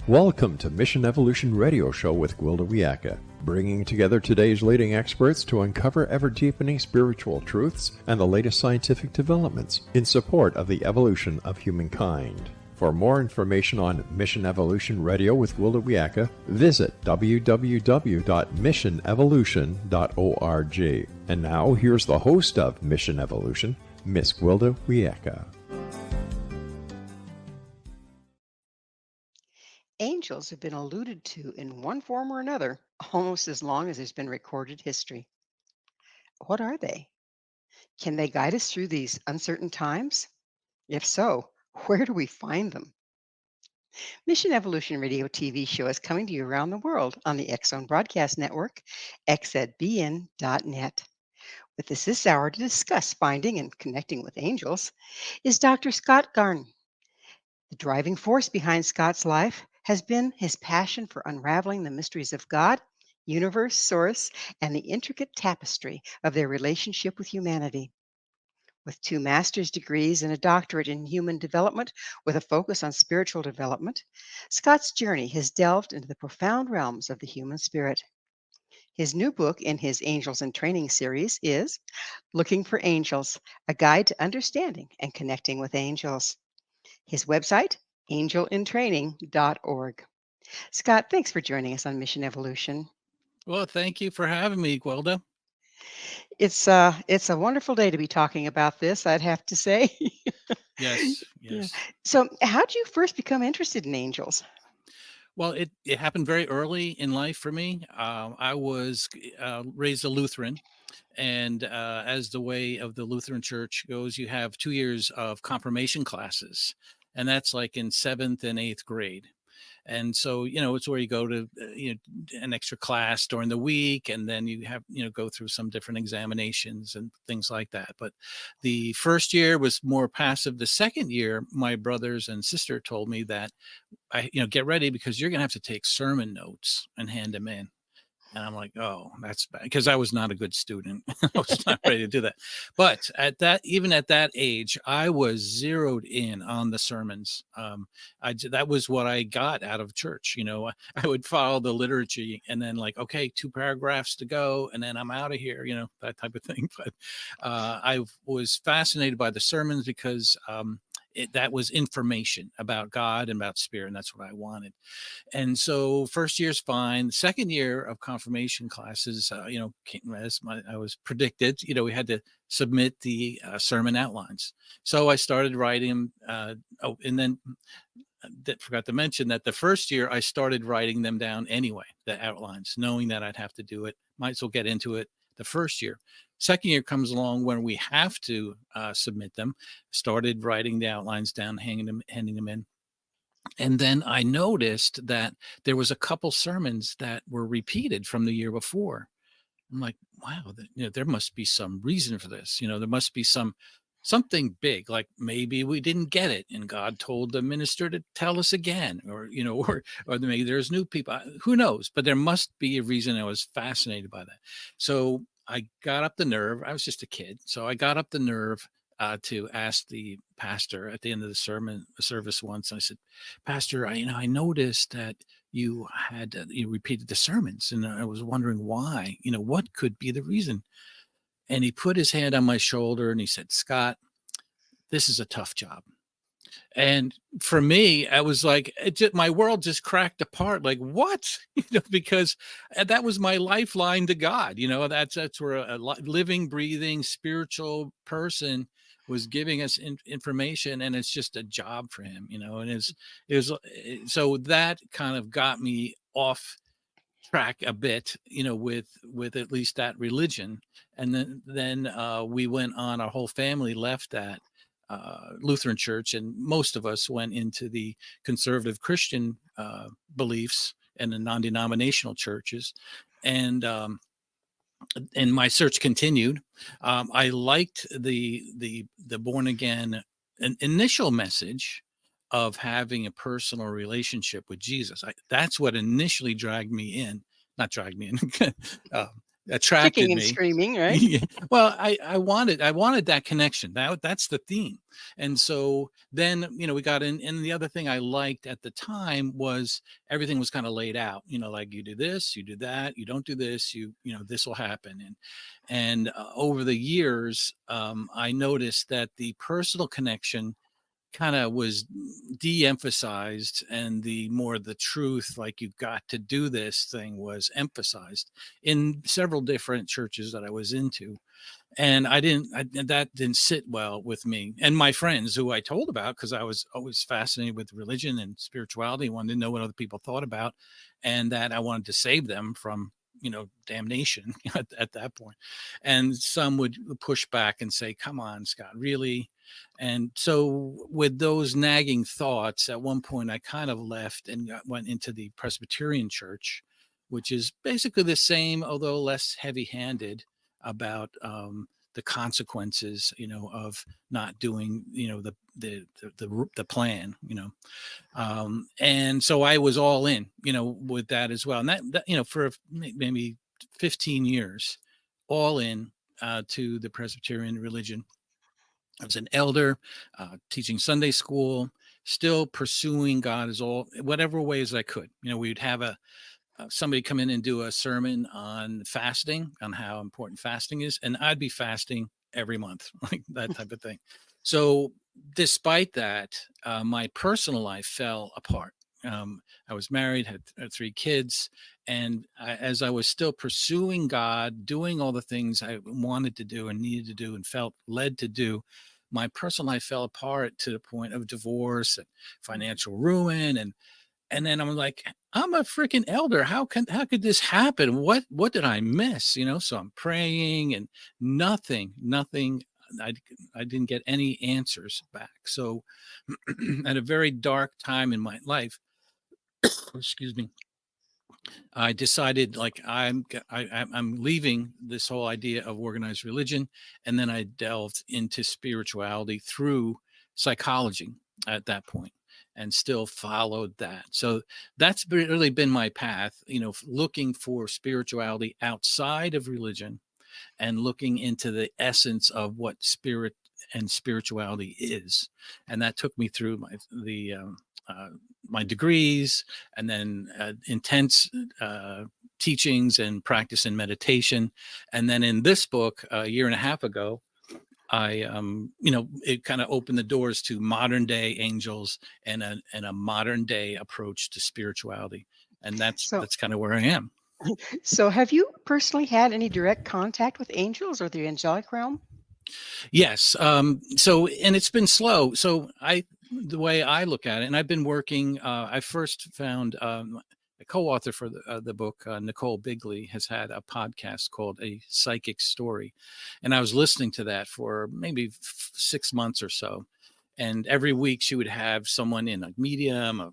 Welcome to Mission Evolution Radio Show with Gwilda Wiyaka, bringing together today's leading experts to uncover ever-deepening spiritual truths and the latest scientific developments in support of the evolution of humankind. For more information on Mission Evolution Radio with Gwilda Wiyaka, visit www.missionevolution.org. And now, here's the host of Mission Evolution, Miss Gwilda Wiyaka. Angels have been alluded to in one form or another almost as long as there's been recorded history. What are they? Can they guide us through these uncertain times? If so, where do we find them? Mission Evolution Radio TV show is coming to you around the world on the X-Zone Broadcast Network, xzbn.net. With us this hour to discuss finding and connecting with angels is Dr. Scott Guerin. The driving force behind Scott's life has been his passion for unraveling the mysteries of God, universe, source, and the intricate tapestry of their relationship with humanity. With 2 master's degrees and a doctorate in human development with a focus on spiritual development, Scott's journey has delved into the profound realms of the human spirit. His new book in his Angels in Training series is Looking for Angels, a guide to understanding and connecting with angels. His website, angelintraining.org. Scott, thanks for joining us on Mission Evolution. Well, thank you for having me, Gwilda. It's a wonderful day to be talking about this, I'd have to say. Yes. Yeah. So, how did you first become interested in angels? Well, it happened very early in life for me. I was raised a Lutheran, and as the way of the Lutheran Church goes, you have 2 years of confirmation classes, and that's like in 7th and 8th grade. And so, it's where you go to, an extra class during the week, and then you have, go through some different examinations and things like that. But the first year was more passive. The second year, my brothers and sister told me that get ready because you're going to have to take sermon notes and hand them in. And I'm like, oh, that's bad, because I was not a good student. I was not ready to do that. But even at that age, I was zeroed in on the sermons. That was what I got out of church. I would follow the liturgy and then like, okay, 2 paragraphs to go, and then I'm out of here, that type of thing. But I was fascinated by the sermons because that was information about God and about spirit, and that's what I wanted. And so first year's fine. The second year of confirmation classes, as I was predicted, we had to submit the sermon outlines. So I started writing them. And then forgot to mention that the first year I started writing them down anyway, the outlines, knowing that I'd have to do it. Might as well get into it the first year. Second year comes along when we have to submit them. Started writing the outlines down, handing them in. And then I noticed that there was a couple sermons that were repeated from the year before. I'm like, wow, there must be some reason for this. There must be something big, like maybe we didn't get it and God told the minister to tell us again, or maybe there's new people. Who knows? But there must be a reason. I was fascinated by that. So I got up the nerve. I was just a kid. So I got up the nerve to ask the pastor at the end of the service once. I said, Pastor, I noticed that you had you repeated the sermons, and I was wondering why. What could be the reason? And he put his hand on my shoulder and he said, Scott, this is a tough job. And for me, I was like, my world just cracked apart. Like, what? Because that was my lifeline to God. That's where a living, breathing, spiritual person was giving us information, and it's just a job for him. And it was so that kind of got me off track a bit, with at least that religion. And then we went on. Our whole family left that Lutheran church, and most of us went into the conservative Christian beliefs and the non-denominational churches, and my search continued. I liked the born again initial message of having a personal relationship with Jesus. That's what initially not dragged me in, attracted Kicking and me. screaming, right? Yeah. Well, I wanted that connection. That's the theme. And so then, we got in, and the other thing I liked at the time was everything was kind of laid out, like you do this, you do that, you don't do this, this will happen. And over the years, I noticed that the personal connection kind of was de-emphasized, and the truth, like you've got to do this thing, was emphasized in several different churches that I was into. And that didn't sit well with me and my friends who I told about, because I was always fascinated with religion and spirituality, wanted to know what other people thought about, and that I wanted to save them from damnation at that point. And some would push back and say, come on, Scott, really? And so with those nagging thoughts, at one point I kind of left and went into the Presbyterian church, which is basically the same, although less heavy-handed about the consequences, of not doing, the plan, and so I was all in, with that as well, and that for maybe 15 years, all in to the Presbyterian religion. I was an elder, teaching Sunday school, still pursuing God as all whatever ways I could. We'd have somebody come in and do a sermon on fasting, on how important fasting is, and I'd be fasting every month, like that type of thing. So despite that, my personal life fell apart. I was married, had 3 kids, and as I was still pursuing God, doing all the things I wanted to do and needed to do and felt led to do, my personal life fell apart to the point of divorce and financial ruin. And then I'm like, I'm a freaking elder. How could this happen? What did I miss? So I'm praying, and nothing. I, I didn't get any answers back. So at a very dark time in my life, excuse me, I decided, like, I'm leaving this whole idea of organized religion, and then I delved into spirituality through psychology at that point, and still followed that. So that's really been my path, looking for spirituality outside of religion, and looking into the essence of what spirit and spirituality is. And that took me through uh, my degrees, and then intense teachings and practice in meditation. And then in this book, a year and a half ago, it kind of opened the doors to modern day angels, and a modern day approach to spirituality. And that's So, that's kind of where I am. so have you personally had any direct contact with angels or the angelic realm? Yes. So, and it's been slow. So the way I look at it, and I've been working, I first found a co-author for the book, Nicole Bigley, has had a podcast called A Psychic Story. And I was listening to that for maybe 6 months or so. And every week she would have someone in, a medium,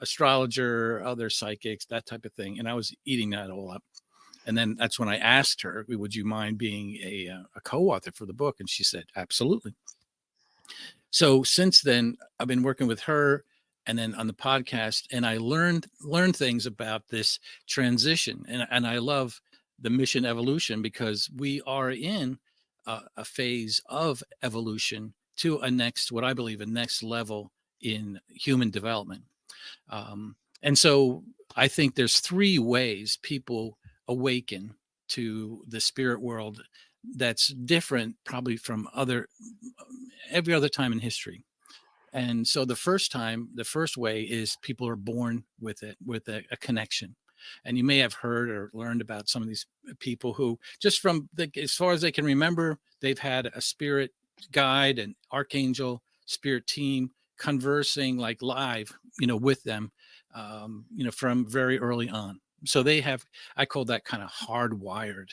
astrologer, other psychics, that type of thing. And I was eating that all up. And then that's when I asked her, would you mind being a co-author for the book? And she said, absolutely. So since then, I've been working with her, and then on the podcast, and I learned things about this transition. And I love the mission evolution, because we are in a phase of evolution to what I believe, a next level in human development. And so I think there's 3 ways people awaken to the spirit world that's different probably from every other time in history. And so the first way is people are born with it, with a connection. And you may have heard or learned about some of these people who, just from as far as they can remember, they've had a spirit guide, an archangel, spirit team conversing like live, with them, from very early on. So they have, I call that kind of hardwired,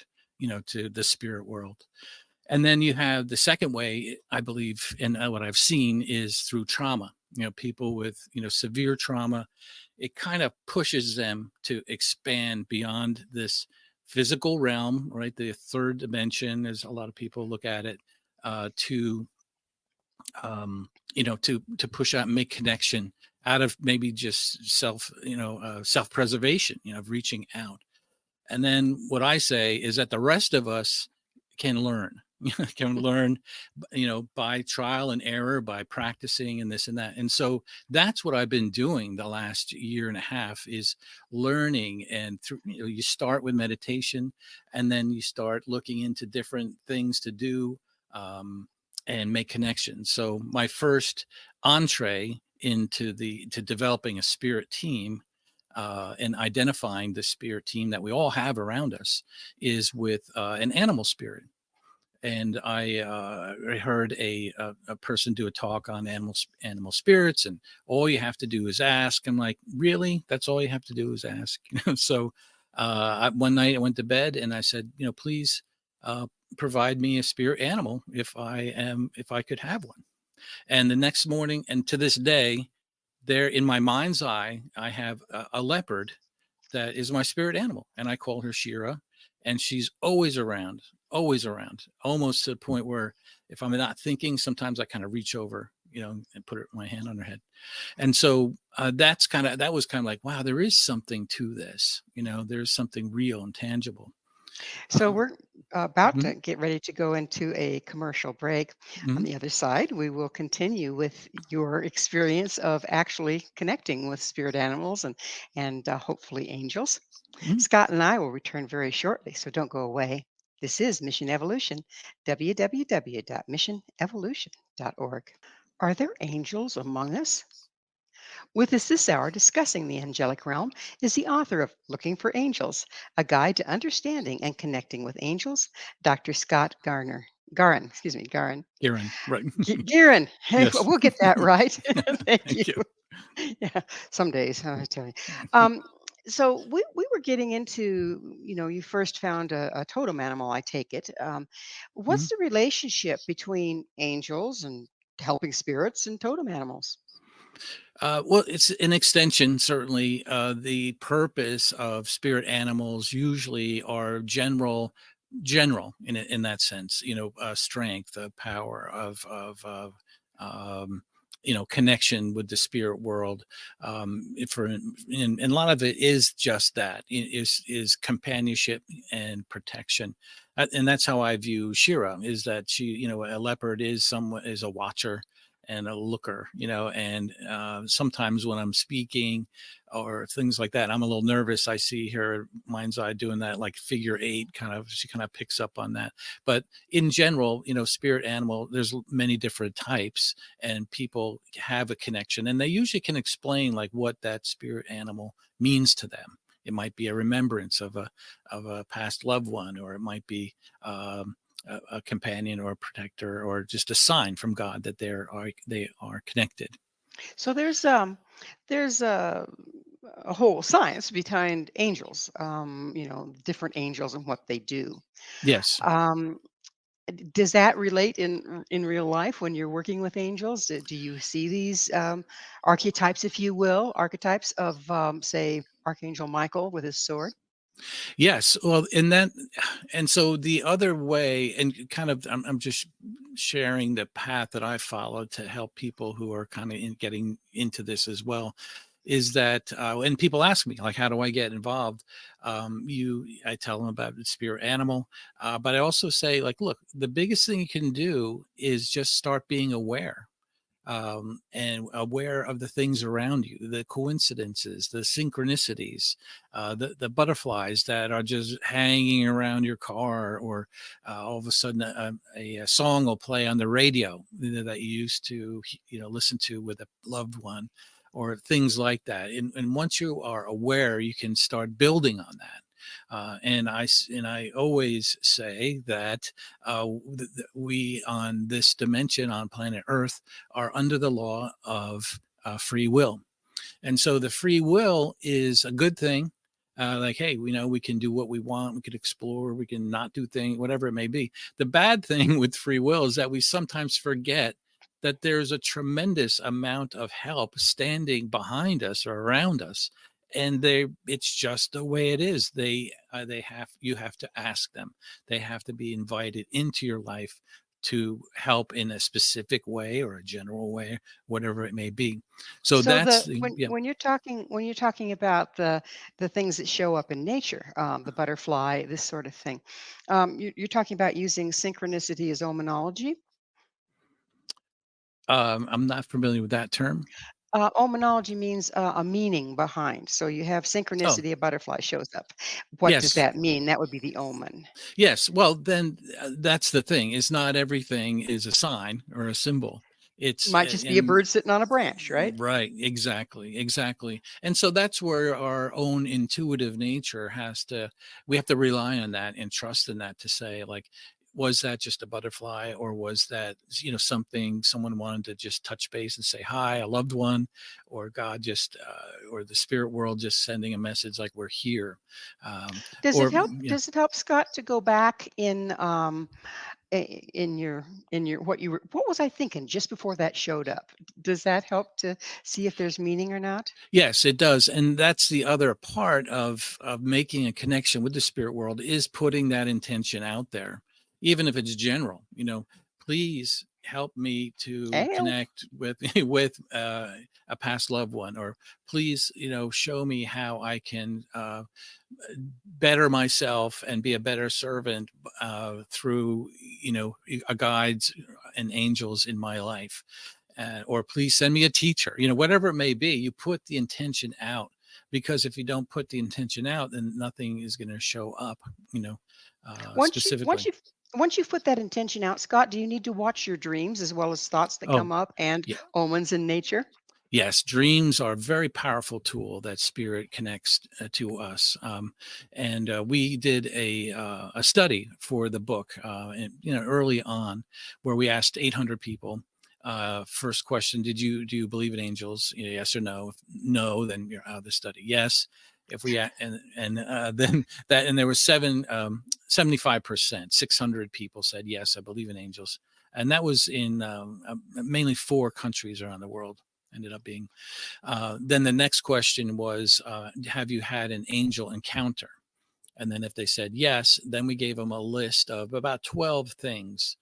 to the spirit world. And then you have the second way, I believe, and what I've seen is through trauma. People with, severe trauma, it kind of pushes them to expand beyond this physical realm, right? The third dimension, as a lot of people look at it, to, to push out and make connection out of maybe just self preservation, of reaching out. And then what I say is that the rest of us can learn, can learn, by trial and error, by practicing and this and that. And so that's what I've been doing the last year and a half, is learning. And through, you start with meditation, and then you start looking into different things to do, and make connections. So my first entree to developing a spirit team, and identifying the spirit team that we all have around us, is with an animal spirit. And I heard a person do a talk on animal spirits, and all you have to do is ask. I'm like, really? That's all you have to do is ask? So one night I went to bed and I said, please uh, provide me a spirit animal if I could have one. And the next morning, and to this day, there in my mind's eye, I have a leopard that is my spirit animal, and I call her Shira, and she's always around, almost to the point where if I'm not thinking, sometimes I kind of reach over, and put my hand on her head. And so that was kind of like, wow, there is something to this. There's something real and tangible. So Um, we're about mhm, to get ready to go into a commercial break. On mhm, the other side, we will continue with your experience of actually connecting with spirit animals and hopefully angels. mhm. Scott and I will return very shortly, so don't go away. This is Mission Evolution, www.missionevolution.org. Are there angels among us? With us this hour discussing the angelic realm is the author of Looking for Angels, A Guide to Understanding and Connecting with Angels, Dr. Scott Garner. Garin. Guerin, right? Guerin. Hey, Yes. we'll get that right. Thank you. Thank you. Yeah, some days, huh, I tell you. Um, so we were getting into, you first found a totem animal, I take it. What's Mhm. the relationship between angels and helping spirits and totem animals? Well, it's an extension, certainly. The purpose of spirit animals usually are general in that sense. Strength, power of um, connection with the spirit world. And a lot of it is just that, is companionship and protection. And that's how I view Shira. Is that she, a leopard is a watcher and a looker, and sometimes when I'm speaking or things like that, I'm a little nervous. I see her mind's eye doing that, like figure eight kind of, she kind of picks up on that. But in general, spirit animal, there's many different types, and people have a connection, and they usually can explain like what that spirit animal means to them. It might be a remembrance of a past loved one, or it might be a companion or a protector, or just a sign from God that they are connected. So there's a whole science behind angels. Different angels and what they do. Yes. Um, does that relate in real life when you're working with angels? Do you see these archetypes, if you will, archetypes of say Archangel Michael with his sword? Yes. Well, and so the other way, and kind of, I'm just sharing the path that I followed to help people who are kind of getting into this as well, is that, and people ask me, like, how do I get involved? I tell them about the spirit animal, but I also say, like, look, the biggest thing you can do is just start being aware, and aware of the things around you, the coincidences, the synchronicities, the butterflies that are just hanging around your car, or all of a sudden a song will play on the radio that you used to listen to with a loved one, or things like that. And once you are aware, you can start building on that. And I always say that we on this dimension on planet Earth are under the law of free will. And so the free will is a good thing. Like, hey, we know we can do what we want. We could explore. We can not do things, whatever it may be. The bad thing with free will is that we sometimes forget that there's a tremendous amount of help standing behind us or around us, and it's just the way it is. You have to ask them. They have to be invited into your life to help in a specific way or a general way, whatever it may be. So So that's the the yeah. when you're talking about the things that show up in nature, the butterfly, this sort of thing, you're talking about using synchronicity as omenology. I'm not familiar with that term. Omenology means a meaning behind. So you have Oh, synchronicity, a butterfly shows up. What does yes. that mean? That would be the omen. Yes. Well, then that's the thing. Is not everything is a sign or a symbol. It's Might just be a and bird sitting on a branch, right? right, exactly, exactly. And so that's where our own intuitive nature has to, we have to rely on that and trust in that to say, like, was that just a butterfly, or was that, something someone wanted to just touch base and say hi, a loved one, or God just, or the spirit world just sending a message like we're here. Does it Or, help? yeah. Does it help, Scott, to go back in in your what was I thinking just before that showed up? Does that help to see if there's meaning or not? Yes, it does, and that's the other part of making a connection with the spirit world is putting that intention out there, even if it's general. Please help me to Hey, connect with with a past loved one, or please, show me how I can better myself and be a better servant through a guides and angels in my life, or please send me a teacher, whatever it may be. You put the intention out, because if you don't put the intention out, then nothing is going to show up, you know once you once specifically. you once you've put that intention out, Scott, do you need to watch your dreams as well as thoughts that Oh, come up and yeah. omens in nature? Yes, dreams are a very powerful tool that spirit connects to us. And we did a study for the book, early on, where we asked 800 people. First question: do you believe in angels? Yes or no? If no, then you're out of the study. Yes. If we and then that, and there was 75%, 600 people said yes, I believe in angels, and that was in mainly 4 countries around the world. Ended up being. Then the next question was, have you had an angel encounter? And then if they said yes, then we gave them a list of about 12 things,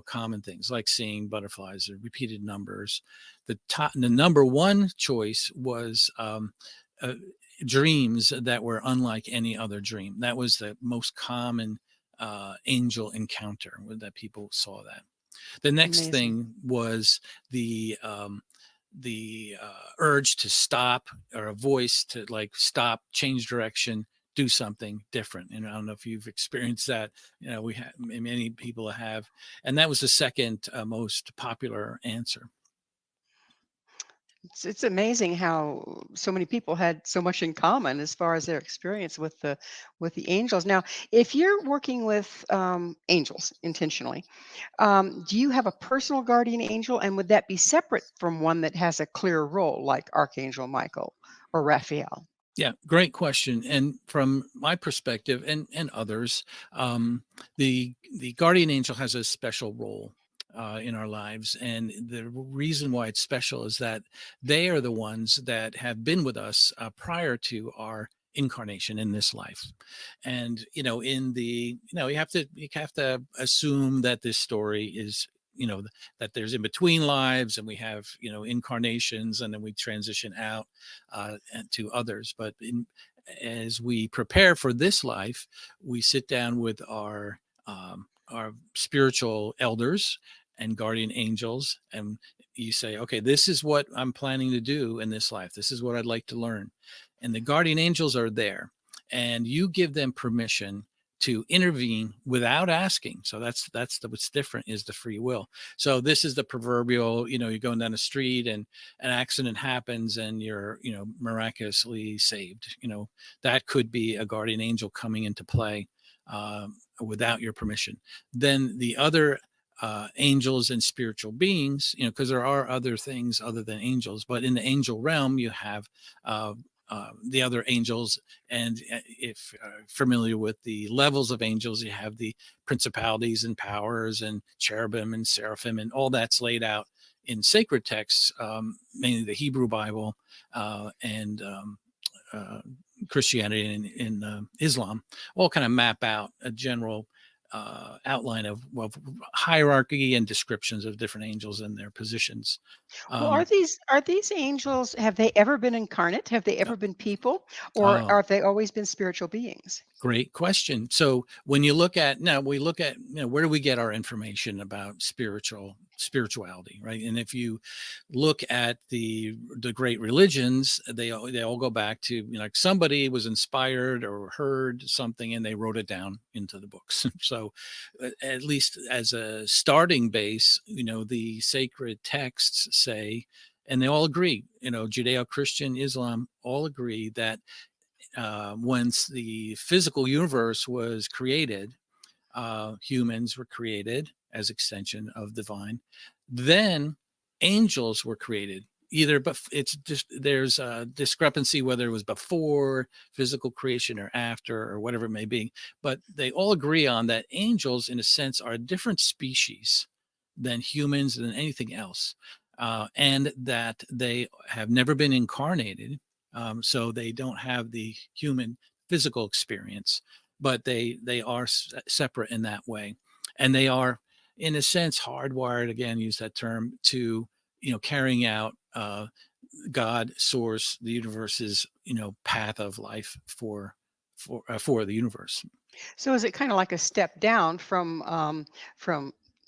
common things like seeing butterflies or repeated numbers. The number one choice was uh, dreams that were unlike any other dream. That was the most common angel encounter, that people saw that. The next Amazing. thing was the urge to stop, or a voice to like stop, change direction, do something different. And I don't know if you've experienced that. We have, many people have, and that was the second most popular answer. It's amazing how so many people had so much in common as far as their experience with the angels. Now, if you're working with angels intentionally, do you have a personal guardian angel, and would that be separate from one that has a clear role, like Archangel Michael or Raphael? Yeah, great question. And from my perspective and others, the guardian angel has a special role in our lives, and the reason why it's special is that they are the ones that have been with us prior to our incarnation in this life. And in the you have to assume that this story is, that there's in between lives, and we have incarnations, and then we transition out and to others. But as we prepare for this life, we sit down with our spiritual elders and guardian angels, and you say, okay, this is what I'm planning to do in this life. This is what I'd like to learn. And the guardian angels are there, and you give them permission to intervene without asking. So what's different is the free will. So this is the proverbial, you're going down the street and an accident happens and you're, miraculously saved. That could be a guardian angel coming into play without your permission. Then the other angels and spiritual beings, because there are other things other than angels, but in the angel realm, you have the other angels. And if familiar with the levels of angels, you have the principalities and powers and cherubim and seraphim, and all that's laid out in sacred texts, mainly the Hebrew Bible and uh, Christianity and in Islam, all kind of map out a general outline of hierarchy and descriptions of different angels and their positions. Well, Um, are these angels, have they ever been incarnate? Have they ever been people, or uh, have they always been spiritual beings? Great question. So when you look at now, we look at where do we get our information about spirituality, right? And if you look at the great religions, they all go back to like somebody was inspired or heard something and they wrote it down into the books. So at least as a starting base, the sacred texts say, and they all agree, Judeo-Christian, Islam all agree that once the physical universe was created, humans were created as extension of divine. Then angels were created. Either, but it's just there's a discrepancy whether it was before physical creation or after or whatever it may be. But they all agree on that angels, in a sense, are a different species than humans than anything else, and that they have never been incarnated, so they don't have the human physical experience, but they are separate in that way, and they are, in a sense, hardwired. Again, use that term to carrying out God, source, the universe's path of life for the universe. So is it kind of like a step down from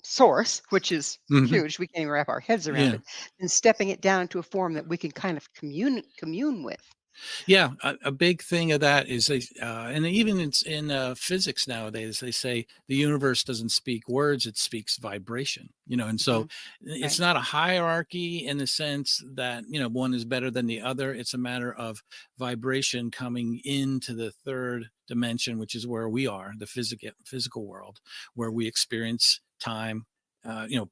source, which is Hmm. huge, we can't even wrap our heads around Yeah. it, and stepping it down into a form that we can kind of commune with? Yeah, a big thing of that is and even it's in physics nowadays. They say the universe doesn't speak words; it speaks vibration. And so Mhm. it's Right. not a hierarchy in the sense that one is better than the other. It's a matter of vibration coming into the third dimension, which is where we are, the physical world, where we experience time.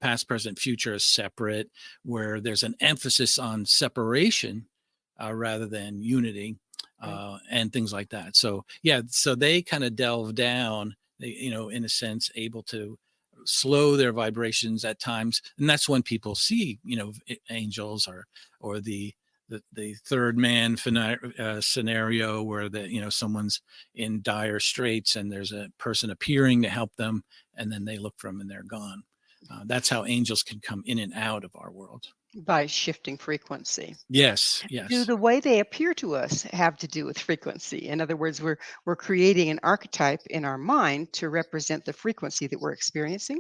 Past, present, future is separate, where there's an emphasis on separation rather than unity, Right. and things like that. So yeah, so they kind of delve down, in a sense, able to slow their vibrations at times, and that's when people see, angels or the third man scenario where someone's in dire straits and there's a person appearing to help them, and then they look for them and they're gone. That's how angels can come in and out of our world. By shifting frequency. Yes, Do yes. the way they appear to us have to do with frequency? In other words, we're creating an archetype in our mind to represent the frequency that we're experiencing.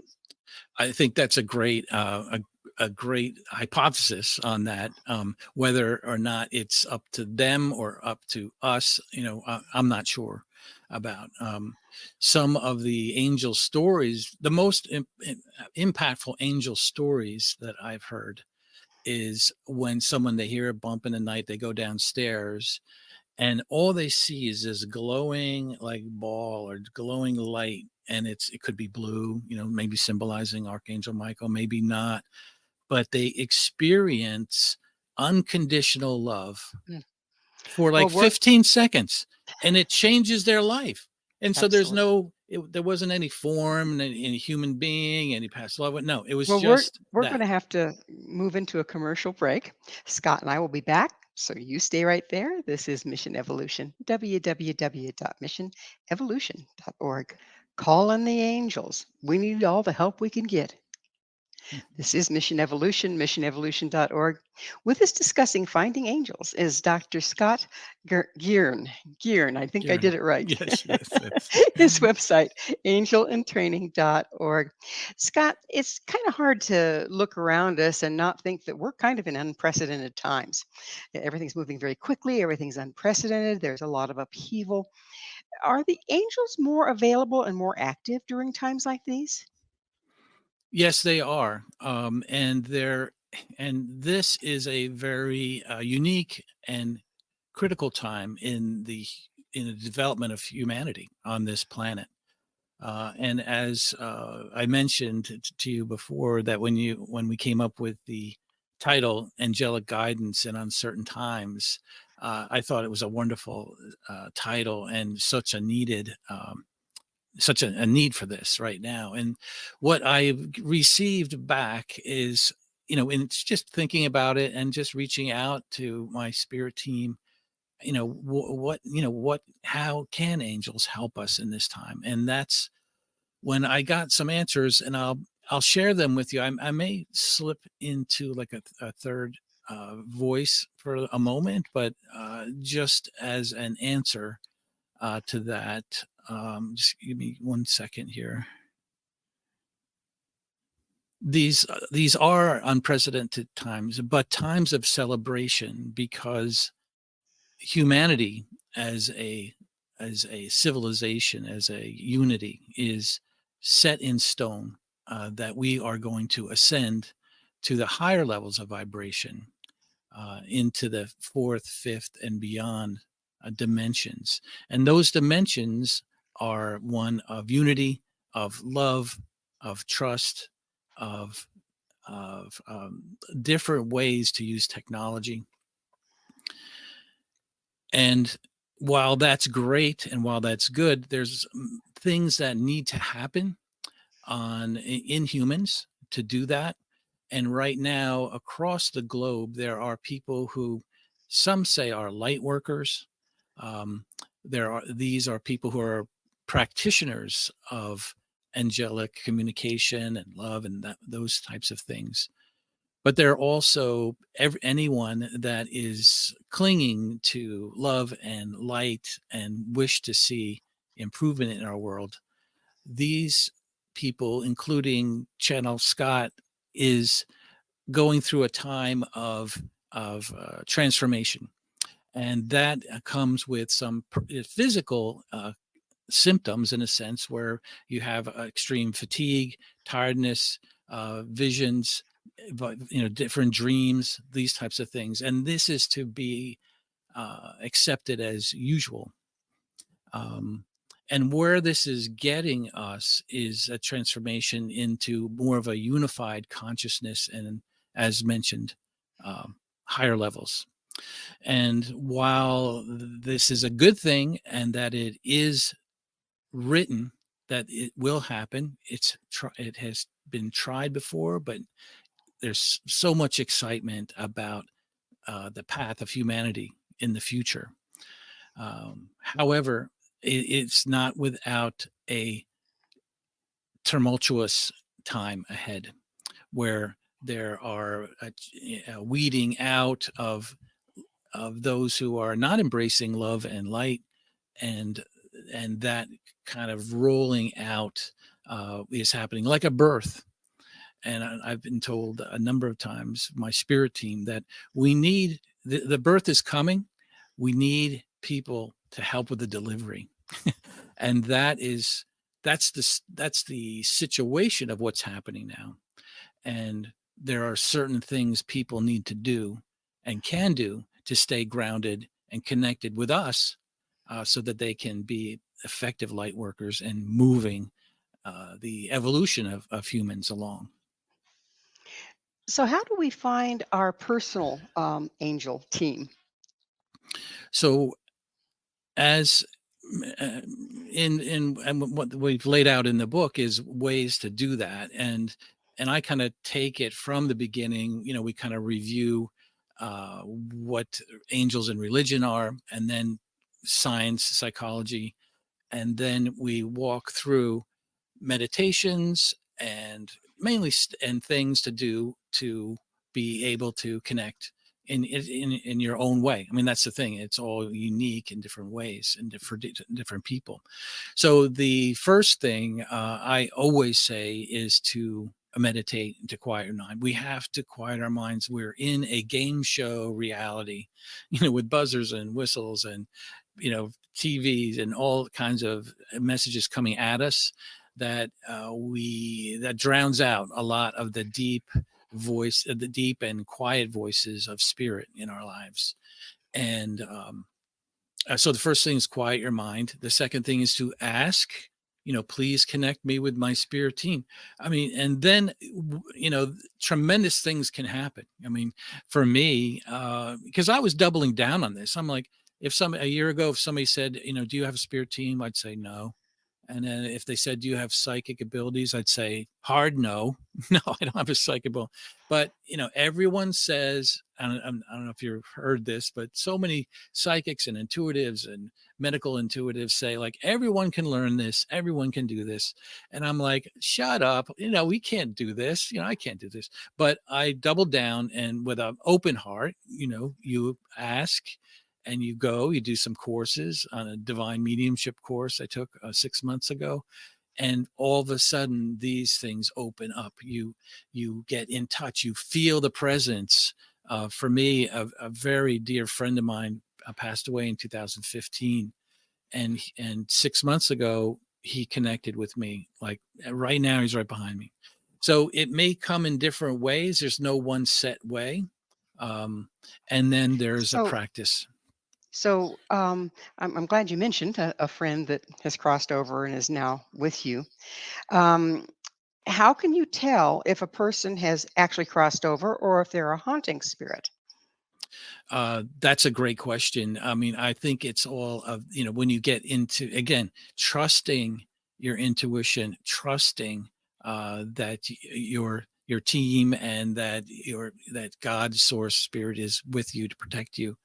I think that's a great hypothesis on that. Whether or not it's up to them or up to us, I'm not sure about. Some of the angel stories, the most impactful angel stories that I've heard is when someone, they hear a bump in the night, they go downstairs and all they see is this glowing like ball or glowing light, and it could be blue, maybe symbolizing Archangel Michael, maybe not, but they experience unconditional love Mm. for like Well, we're 15 seconds, and it changes their life. And so absolutely. there wasn't any form, any human being, any past love, no, it was Well, just we're going that. to have to move into a commercial break. Scott and I will be back, so you stay right there. This is Mission Evolution. www.missionevolution.org. Call on the angels. We need all the help we can get. This is Mission Evolution, missionevolution.org. With us discussing finding angels is Dr. Scott Guerin. Guerin, I think I Karen. did it right. Yes, yes. His website, angelandtraining.org. Scott, it's kind of hard to look around us and not think that we're kind of in unprecedented times. Everything's moving very quickly, everything's unprecedented, there's a lot of upheaval. Are the angels more available and more active during times like these? Yes, they are. And this is a very unique and critical time in the development of humanity on this planet. And as I mentioned to you before, that when we came up with the title "Angelic Guidance in Uncertain Times," I thought it was a wonderful title and such a need for this right now. And what I've received back is, and it's just thinking about it and just reaching out to my spirit team, how can angels help us in this time? And that's when I got some answers, and I'll share them with you. I may slip into like a third voice for a moment, but just as an answer to that, just give me 1 second here. These are unprecedented times, but times of celebration, because humanity as a civilization, as a unity, is set in stone, that we are going to ascend to the higher levels of vibration, into the fourth, fifth, and beyond dimensions. And those dimensions are one of unity, of love, of trust, of different ways to use technology. And while that's great and while that's good, there's things that need to happen in humans to do that. And right now, across the globe, there are people who some say are light workers. Um, these are people who are practitioners of angelic communication and love and those types of things. But there are also anyone that is clinging to love and light and wish to see improvement in our world. These people, including Channel Scott, is going through a time of transformation, and that comes with some physical symptoms, in a sense, where you have extreme fatigue, tiredness, visions, different dreams, these types of things. And this is to be accepted as usual. Um, and where this is getting us is a transformation into more of a unified consciousness, and, as mentioned, um, higher levels. And while this is a good thing, and that it is written that it will happen, it has been tried before, but there's so much excitement about the path of humanity in the future. However, it's not without a tumultuous time ahead, where there are a weeding out of those who are not embracing love and light, and that kind of rolling out is happening like a birth. And I've been told a number of times, my spirit team, that we need the birth is coming. We need people to help with the delivery, and that's the situation of what's happening now. And there are certain things people need to do and can do to stay grounded and connected with us, so that they can be effective light workers and moving the evolution of humans along. So, how do we find our personal angel team? So, as uh, in and what we've laid out in the book is ways to do that, and I kind of take it from the beginning. We kind of review what angels in religion are, and then science, psychology, and then we walk through meditations and mainly and things to do to be able to connect in your own way. I mean, that's the thing. It's all unique in different ways and for different people. So the first thing I always say is to meditate and to quiet your mind. We have to quiet our minds. We're in a game show reality, with buzzers and whistles and TVs and all kinds of messages coming at us, that that drowns out a lot of the the deep and quiet voices of spirit in our lives. And so the first thing is quiet your mind. The second thing is to ask, please connect me with my spirit team. I mean, and then, tremendous things can happen. I mean, for me, because I was doubling down on this, I'm like, a year ago, if somebody said, do you have a spirit team? I'd say no. And then if they said, do you have psychic abilities? I'd say hard no. No, I don't have a psychic ability. But, everyone says, I don't know if you've heard this, but so many psychics and intuitives and medical intuitives say, like, everyone can learn this, everyone can do this. And I'm like, shut up. We can't do this. I can't do this. But I doubled down, and with an open heart, you ask and you go, you do some courses on a divine mediumship course I took 6 months ago. And all of a sudden these things open up. You get in touch, you feel the presence. For me, a very dear friend of mine passed away in 2015, and 6 months ago he connected with me. Like right now, he's right behind me. So it may come in different ways. There's no one set way. Um, and then there's a So, practice. I'm glad you mentioned a friend that has crossed over and is now with you. Um, how can you tell if a person has actually crossed over or if they're a haunting spirit? That's a great question. I mean, I think it's all of, when you get into, again, trusting your intuition, trusting that your team and that God source spirit is with you to protect you.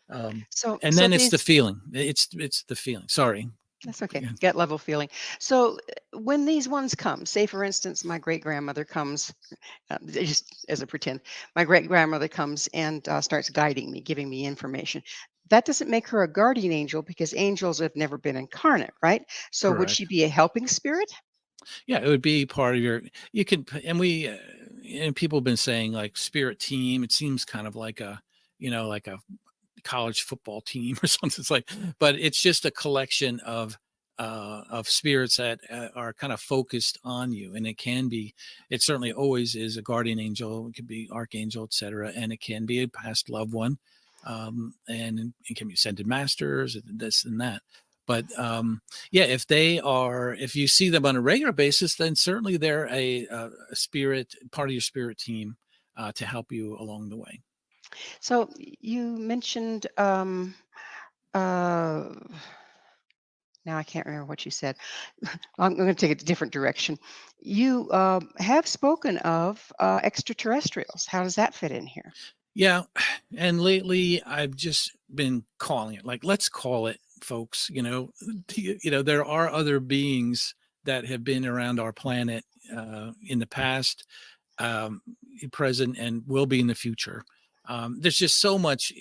And So then it's the these feeling. It's the feeling. Sorry. That's okay. Yeah. Gut level feeling. So when these ones come, say for instance, my great grandmother comes, just as a pretend, my great grandmother comes and starts guiding me, giving me information. That doesn't make her a guardian angel because angels have never been incarnate, right? So would she Correct. be a helping spirit? Yeah, it would be part of your. You can, and we, and people have been saying like spirit team. It seems kind of like like a college football team or something. It's like, but it's just a collection of spirits that are kind of focused on you, and it can be. It certainly always is a guardian angel. It could be archangel, etc., and it can be a past loved one, and it can be ascended masters, this and that. But yeah, if you see them on a regular basis, then certainly they're a spirit part of your spirit team to help you along the way. So you mentioned uh now I can't remember what you said. I'm going to take it a different direction. You have spoken of extraterrestrials. How does that fit in here? Yeah, and lately I've just been calling it, like, let's call it, folks. There are other beings that have been around our planet in the past, um, present, and will be in the future. There's just so much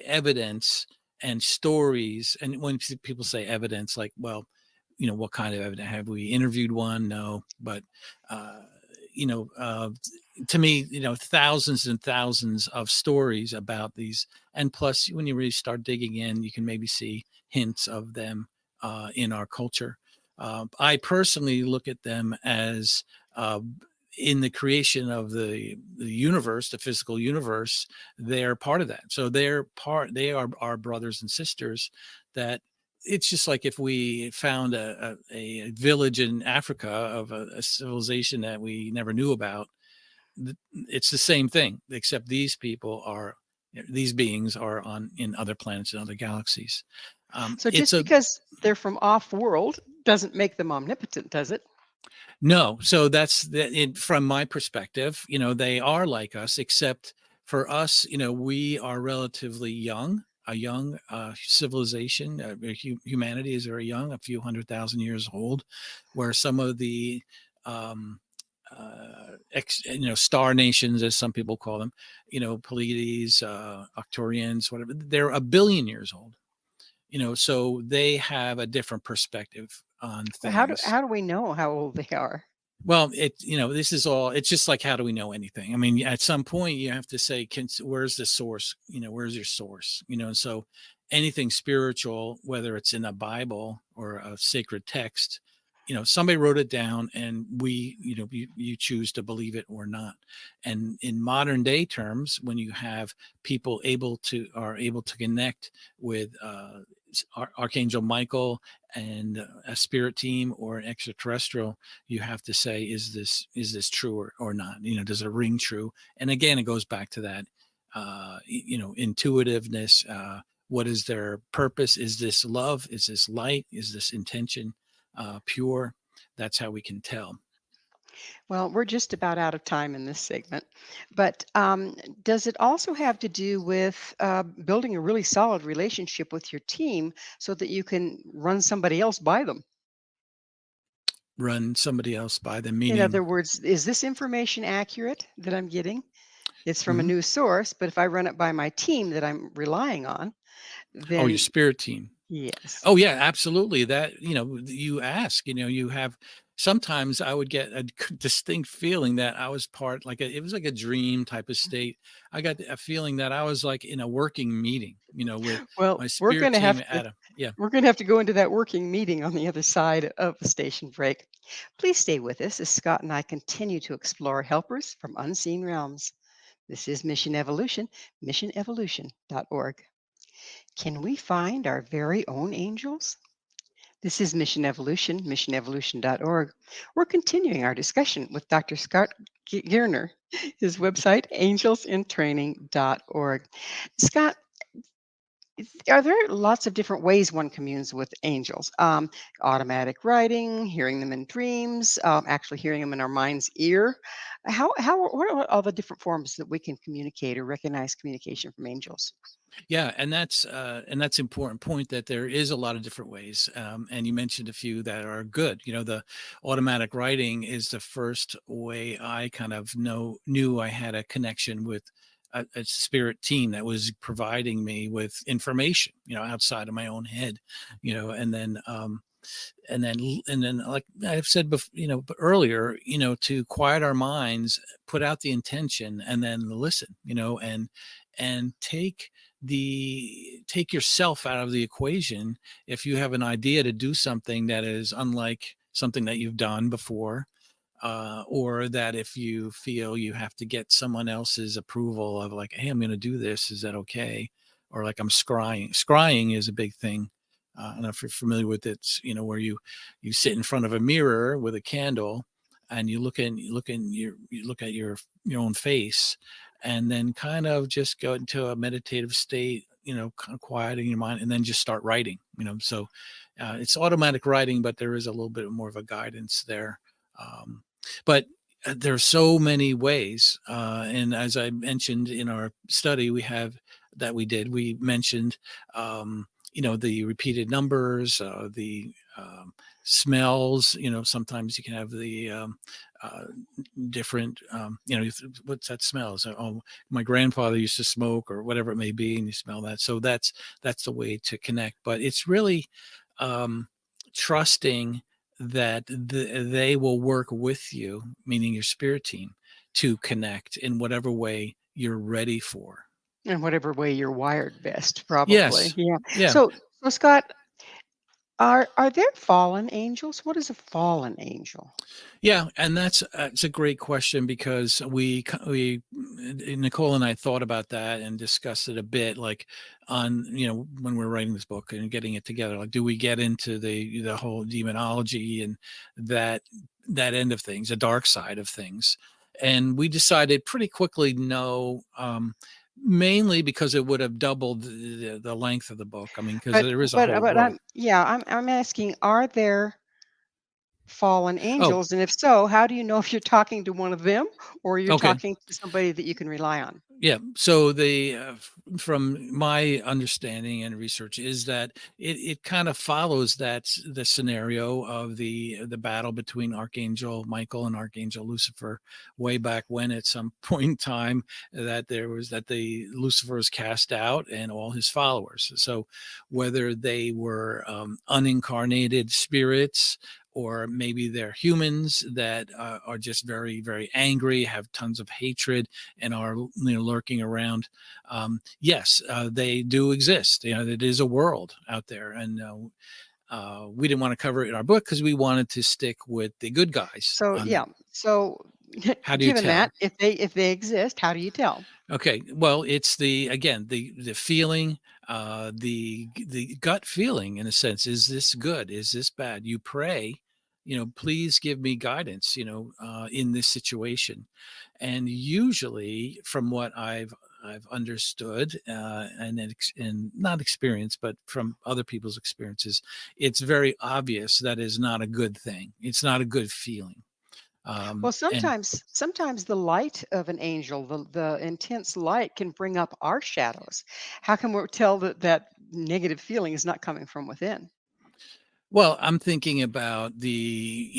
evidence and stories. And when people say evidence, like, well, what kind of evidence? Have we interviewed one? No, but uh, you know, uh, to me, thousands and thousands of stories about these. And plus, when you really start digging in, you can maybe see hints of them in our culture. I personally look at them as uh, in the creation of the universe, the physical universe, they're part of that. So they are our brothers and sisters. That it's just like if we found a village in Africa of a civilization that we never knew about. It's the same thing, except these beings are on in other planets and other galaxies. So It's just a because they're from off world doesn't make them omnipotent, does it? No, so from my perspective, they are like us, except for us, we are relatively young, a young civilization. Humanity is very young, a few 100,000 years old, where some of the star nations, as some people call them, Pleiades, Arcturians, whatever, they're a billion years old. So they have a different perspective on Well, things. how do we know how old they are? Well, this is all, it's just like, how do we know anything? I mean, at some point you have to say, where's the source? Where's your source? And so anything spiritual, whether it's in a Bible or a sacred text, somebody wrote it down, and you choose to believe it or not. And in modern day terms, when you have people are able to connect with Archangel Michael and a spirit team or an extraterrestrial, you have to say, is this true or not? Does it ring true? And again, it goes back to that intuitiveness. What is their purpose? Is this love? Is this light? Is this intention? pure. That's how we can tell. Well, we're just about out of time in this segment, but does it also have to do with building a really solid relationship with your team so that you can run somebody else by them? Run somebody else by the In other meaning. words, is this information accurate that I'm getting? It's from a Mhm. news source, but if I run it by my team that I'm relying on, Oh, your then spirit team. yes. Oh yeah, absolutely. That, you ask, you have, sometimes I would get a distinct feeling that I was part, it was like a dream type of state. I got a feeling that I was like in a working meeting, with Well, my spirit team at a, yeah. we're going to have to go into that working meeting on the other side of the station break. Please stay with us as Scott and I continue to explore helpers from unseen realms. This is Mission Evolution, missionevolution.org. Can we find our very own angels? This is Mission Evolution, missionevolution.org. We're continuing our discussion with Dr. Scott Guerin, his website, angelsintraining.org. Scott, are there lots of different ways one communes with angels? Automatic writing, hearing them in dreams, actually hearing them in our mind's ear. What are all the different forms that we can communicate or recognize communication from angels? Yeah, and that's important point, that there is a lot of different ways, and you mentioned a few that are good. The automatic writing is the first way I kind of knew I had a connection with a spirit team that was providing me with information, outside of my own head, and then like I've said before, earlier, to quiet our minds, put out the intention, and then listen, and take yourself out of the equation. If you have an idea to do something that is unlike something that you've done before, or that if you feel you have to get someone else's approval of, like, hey, I'm going to do this, is that okay? Or like, I'm scrying is a big thing. I don't know if you're familiar with it. It's, where you sit in front of a mirror with a candle, and you look at your own face, and then kind of just go into a meditative state, kind of quieting your mind, and then just start writing. So it's automatic writing, but there is a little bit more of a guidance there. Um, but there's so many ways, and as I mentioned in our study we mentioned, the repeated numbers, the smells. Sometimes you can have the uh, different, what's that smell? So, oh, my grandfather used to smoke, or whatever it may be, and you smell that. So that's the way to connect. But it's really um, trusting that they will work with you, meaning your spirit team, to connect in whatever way you're ready for. In whatever way you're wired best, probably. Yes. Yeah. Yeah. So Scott, are there fallen angels? What is a fallen angel? Yeah, and it's a great question, because Nicole and I thought about that and discussed it a bit, like, on, when we're writing this book and getting it together, like, do we get into the whole demonology and that that end of things, the dark side of things? And we decided pretty quickly no, mainly because it would have doubled the length of the book. I mean, because But there is a but whole but world. I'm asking, are there fallen Oh, angels? And if so, how do you know if you're talking to one of them or you're okay. talking to somebody that you can rely on? Yeah. So from my understanding and research, is that it kind of follows the scenario of the battle between Archangel Michael and Archangel Lucifer, way back when, at some point in time, that the Lucifer was cast out, and all his followers. So whether they were unincarnated spirits, or maybe they're humans that are just very, very angry, have tons of hatred, and are, lurking around. Yes, they do exist. It is a world out there, and we didn't want to cover it in our book because we wanted to stick with the good guys. So yeah. So How do you given tell? that, if they exist, how do you tell? Okay, well, it's the feeling, the gut feeling, in a sense. Is this good? Is this bad? You pray, please give me guidance, in this situation. And usually, from what I've I've understood and not experience, but from other people's experiences, it's very obvious that is not a good thing. It's not a good feeling. Well, And sometimes the light of an angel, the intense light can bring up our shadows. How can we tell that that negative feeling is not coming from within? well, I'm thinking about the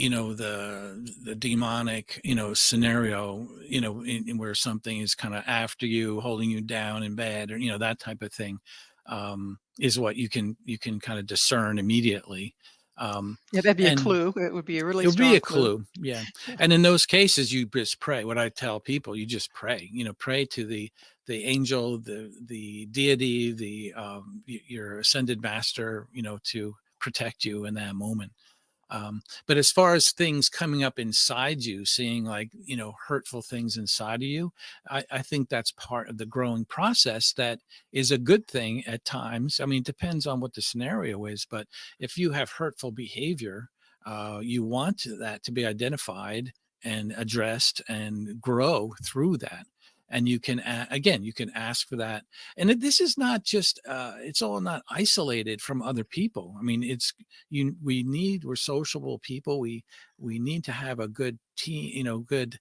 demonic, scenario, where something is kind of after you, holding you down in bed, or that type of thing, is what you can kind of discern immediately. Yeah, that'd be a And clue. It would be a really it would be strong a clue. clue, yeah. And in those cases, you just pray. What I tell people, you just pray. Pray to the angel, the deity, your ascended master, to protect you in that moment. But as far as things coming up inside you, seeing like, hurtful things inside of you, I think that's part of the growing process that is a good thing at times. I mean, it depends on what the scenario is, but if you have hurtful behavior, you want that to be identified and addressed and grow through that. And you can, again, you can ask for that. And this is not just, it's all not isolated from other people. I mean, we're sociable people. We need to have a good team, good,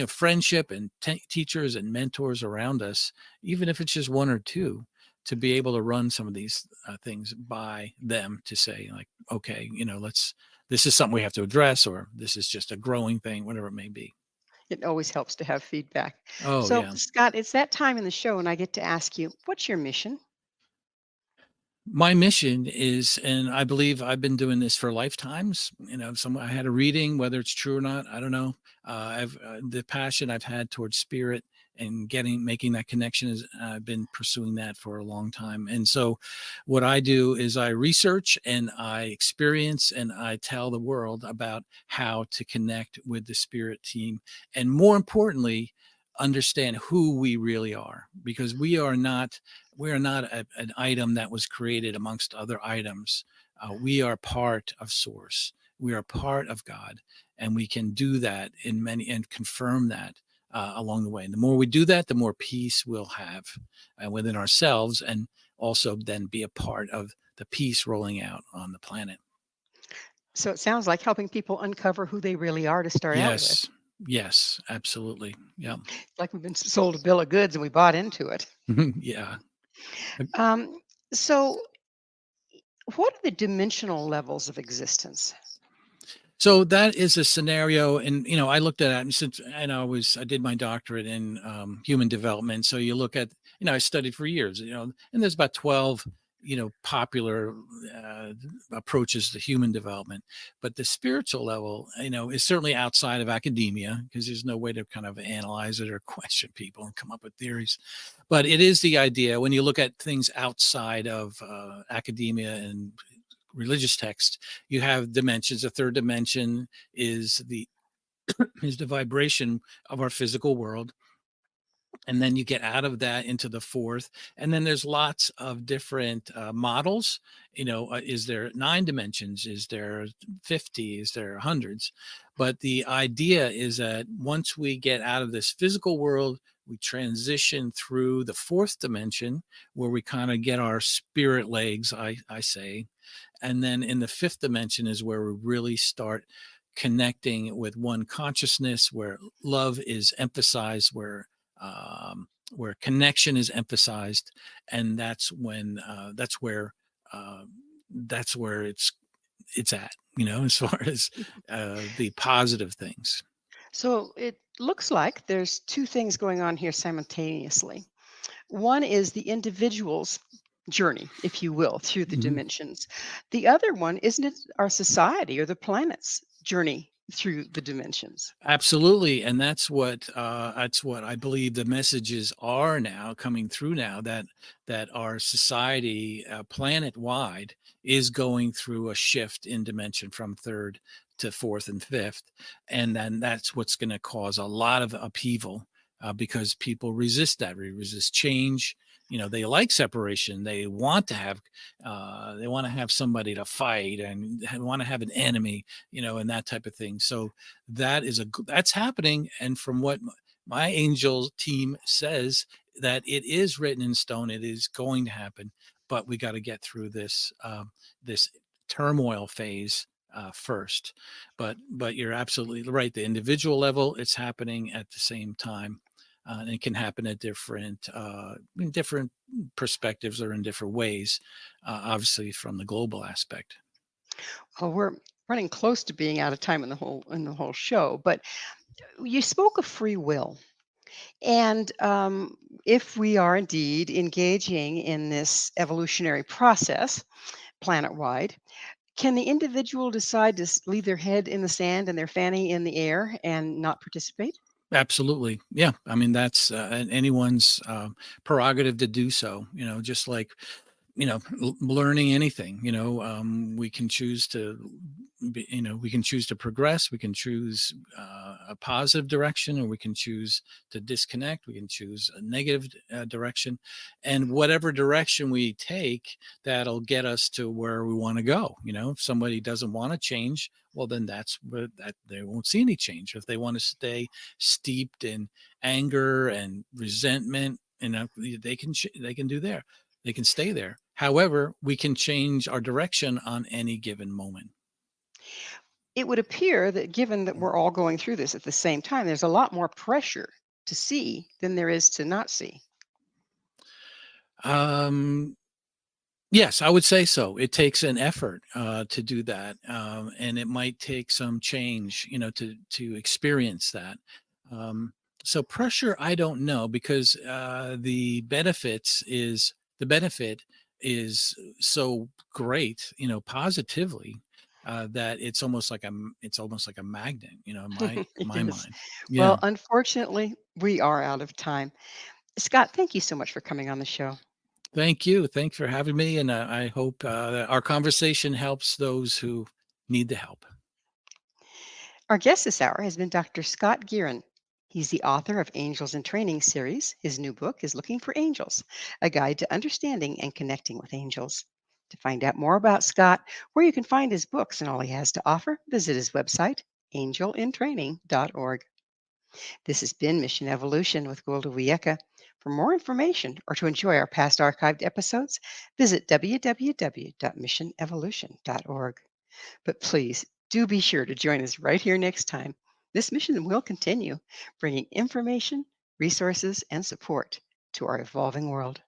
friendship and teachers and mentors around us, even if it's just one or two, to be able to run some of these things by them, to say like, okay, this is something we have to address, or this is just a growing thing, whatever it may be. It always helps to have feedback. Oh So, yeah. Scott, it's that time in the show, and I get to ask you, what's your mission? My mission is, and I believe I've been doing this for lifetimes. I had a reading, whether it's true or not, I don't know. I've The passion I've had towards spirit and making that connection is, I've been pursuing that for a long time. And so, what I do is I research and I experience and I tell the world about how to connect with the spirit team, and more importantly, understand who we really are, because we are not an item that was created amongst other items. We are part of Source. We are part of God, and we can do that in many and confirm that along the way. And the more we do that, the more peace we'll have within ourselves, and also then be a part of the peace rolling out on the planet. So it sounds like helping people uncover who they really are to start out with. Yes, yes, absolutely. Yeah, It's like we've been sold a bill of goods and we bought into it. yeah. Um, so, what are the dimensional levels of existence? So that is a scenario, and I looked at it, and since I did my doctorate in human development. So you look at, I studied for years, and there's about 12, popular uh, approaches to human development. But the spiritual level, is certainly outside of academia, because there's no way to kind of analyze it or question people and come up with theories. But it is the idea, when you look at things outside of academia and religious text, you have dimensions. A third dimension is the vibration of our physical world, and then you get out of that into the fourth, and then there's lots of different models. Is there 9 dimensions, is there 50, is there hundreds? But the idea is that once we get out of this physical world, we transition through the fourth dimension, where we kind of get our spirit legs, I say. And then in the fifth dimension is where we really start connecting with one consciousness, where love is emphasized, where connection is emphasized. And uh, that's where it's at, as far as the positive things. So it looks like there's two things going on here simultaneously. One is the individual's journey, if you will, through the Mhm. dimensions. The other one, isn't it our society or the planet's journey through the dimensions? Absolutely, and that's what I believe the messages are now coming through now, that our society, planet wide, is going through a shift in dimension from third to fourth and fifth, and then that's what's going to cause a lot of upheaval, because people resist that. We resist change. They like separation. They want to have somebody to fight, and want to have an enemy, and that type of thing. So that's happening. And from what my angel team says, that it is written in stone. It is going to happen, but we got to get through this turmoil phase first. But you're absolutely right. The individual level, it's happening at the same time. And it can happen at in different perspectives or in different ways, obviously from the global aspect. Well, we're running close to being out of time in the whole show, but you spoke of free will. And if we are indeed engaging in this evolutionary process planet wide, can the individual decide to leave their head in the sand and their fanny in the air and not participate? Absolutely. Yeah. I mean, that's anyone's prerogative to do so, just like, learning anything, we can choose to, we can choose to progress. We can choose a positive direction, or we can choose to disconnect. We can choose a negative direction. And whatever direction we take, that'll get us to where we want to go. If somebody doesn't want to change, well, then that's where that they won't see any change. If they want to stay steeped in anger and resentment, they can do there. They can stay there. However, we can change our direction on any given moment. It would appear that given that we're all going through this at the same time, there's a lot more pressure to see than there is to not see. Um, yes, I would say so. It takes an effort to do that, and it might take some change, to experience that. Um, so pressure, I don't know, because the benefit is so great, positively, that it's almost like a magnet, in my Yes. mind. Well, Yeah. unfortunately, we are out of time. Scott, thank you so much for coming on the show. Thank you. Thanks for having me, and I hope that our conversation helps those who need the help. Our guest this hour has been Dr. Scott Guerin. He's the author of Angels in Training series. His new book is Looking for Angels, a guide to understanding and connecting with angels. To find out more about Scott, where you can find his books and all he has to offer, visit his website, angelintraining.org. This has been Mission Evolution with Gwilda Wiyaka. For more information or to enjoy our past archived episodes, visit www.missionevolution.org. But please do be sure to join us right here next time. This mission will continue, bringing information, resources, and support to our evolving world.